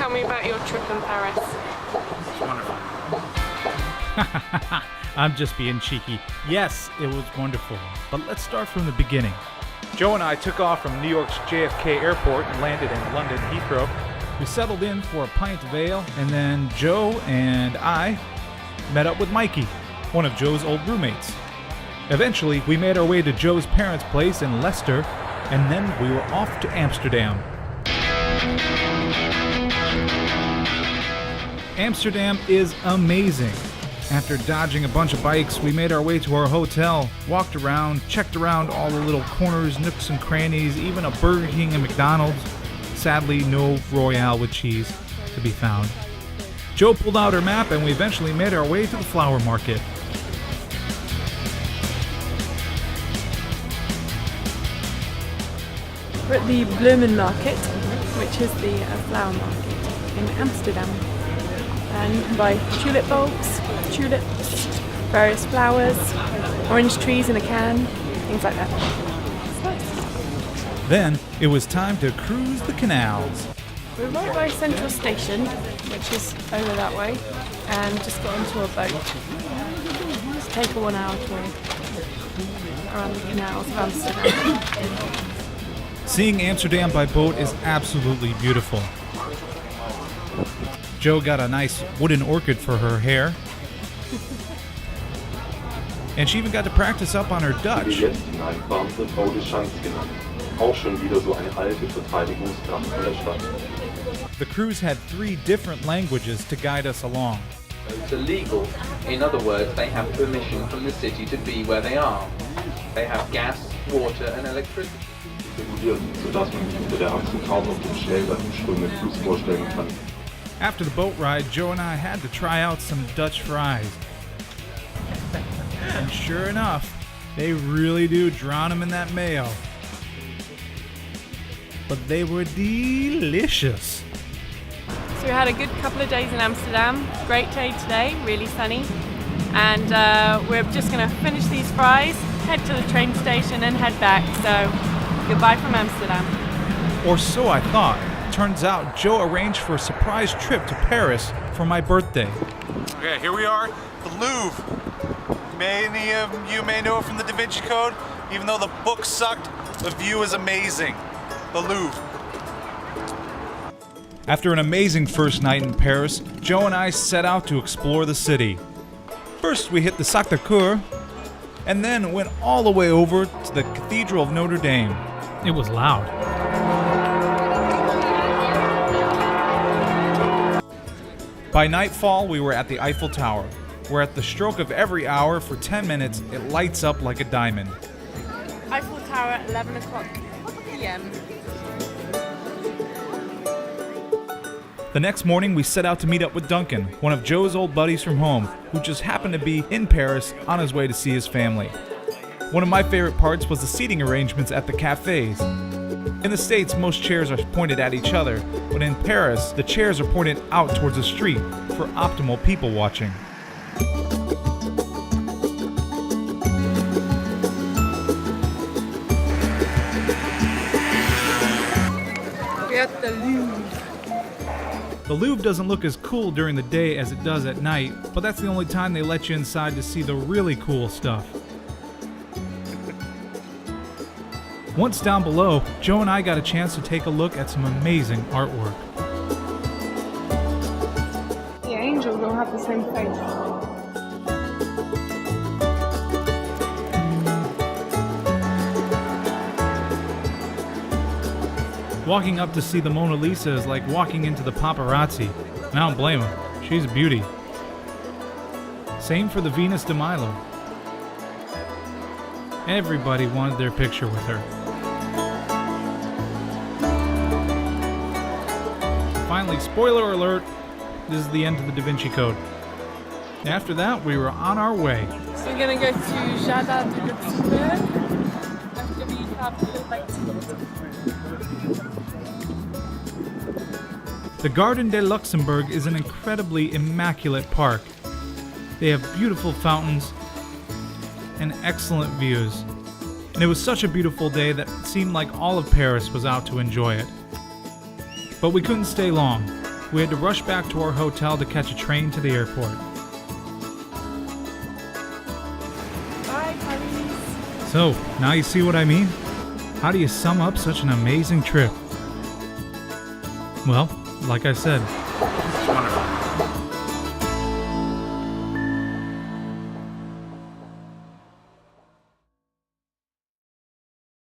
tell me about your trip in Paris. It's wonderful. I'm just being cheeky. Yes, it was wonderful. But let's start from the beginning. Joe and I took off from New York's JFK Airport and landed in London Heathrow. We settled in for a pint of ale, and then Joe and I met up with Mikey, one of Joe's old roommates. Eventually, we made our way to Joe's parents' place in Leicester, and then we were off to Amsterdam. Amsterdam is amazing. After dodging a bunch of bikes, we made our way to our hotel, walked around, checked around all the little corners, nooks and crannies, even a Burger King and McDonald's. Sadly, no Royale with cheese to be found. Joe pulled out her map and we eventually made our way to the flower market. We're at the Bloemen Market, which is the flower market in Amsterdam. And you can buy tulip bulbs, tulips, various flowers, orange trees in a can, things like that. It's nice. Then it was time to cruise the canals. We're right by Central Station, which is over that way, and just got onto a boat. Just take a 1 hour tour around the canals of Amsterdam. Seeing Amsterdam by boat is absolutely beautiful. Joe got a nice wooden orchid for her hair. And she even got to practice up on her Dutch. The cruise had 3 different languages to guide us along. It's illegal. In other words, they have permission from the city to be where they are. They have gas, water and electricity. After the boat ride, Joe and I had to try out some Dutch fries. And sure enough, they really do drown them in that mayo. But they were delicious. So we had a good couple of days in Amsterdam. Great day today, really sunny. And we're just going to finish these fries, head to the train station and head back. So goodbye from Amsterdam. Or so I thought. Turns out Joe arranged for a surprise trip to Paris for my birthday. Okay, here we are, the Louvre. Many of you may know it from the Da Vinci Code. Even though the book sucked, the view is amazing. The Louvre. After an amazing first night in Paris, Joe and I set out to explore the city. First, we hit the Sacré-Cœur, and then went all the way over to the Cathedral of Notre Dame. It was loud. By nightfall, we were at the Eiffel Tower, where at the stroke of every hour for 10 minutes, it lights up like a diamond. Eiffel Tower at 11 o'clock p.m. The next morning, we set out to meet up with Duncan, one of Joe's old buddies from home, who just happened to be in Paris on his way to see his family. One of my favorite parts was the seating arrangements at the cafes. In the States, most chairs are pointed at each other, but in Paris, the chairs are pointed out towards the street for optimal people watching. We're at the Louvre. The Louvre doesn't look as cool during the day as it does at night, but that's the only time they let you inside to see the really cool stuff. Once down below, Joe and I got a chance to take a look at some amazing artwork. The angels all have the same face. Walking up to see the Mona Lisa is like walking into the paparazzi, and I don't blame him. She's a beauty. Same for the Venus de Milo. Everybody wanted their picture with her. Finally, spoiler alert, this is the end of the Da Vinci Code. After that, we were on our way. So we're going to go to Jardin de Luxembourg. After we have the The Garden de Luxembourg is an incredibly immaculate park. They have beautiful fountains and excellent views. And it was such a beautiful day that it seemed like all of Paris was out to enjoy it. But we couldn't stay long. we had to rush back to our hotel to catch a train to the airport. Bye, Paris. So, now you see what I mean? How do you sum up such an amazing trip? Well, like I said,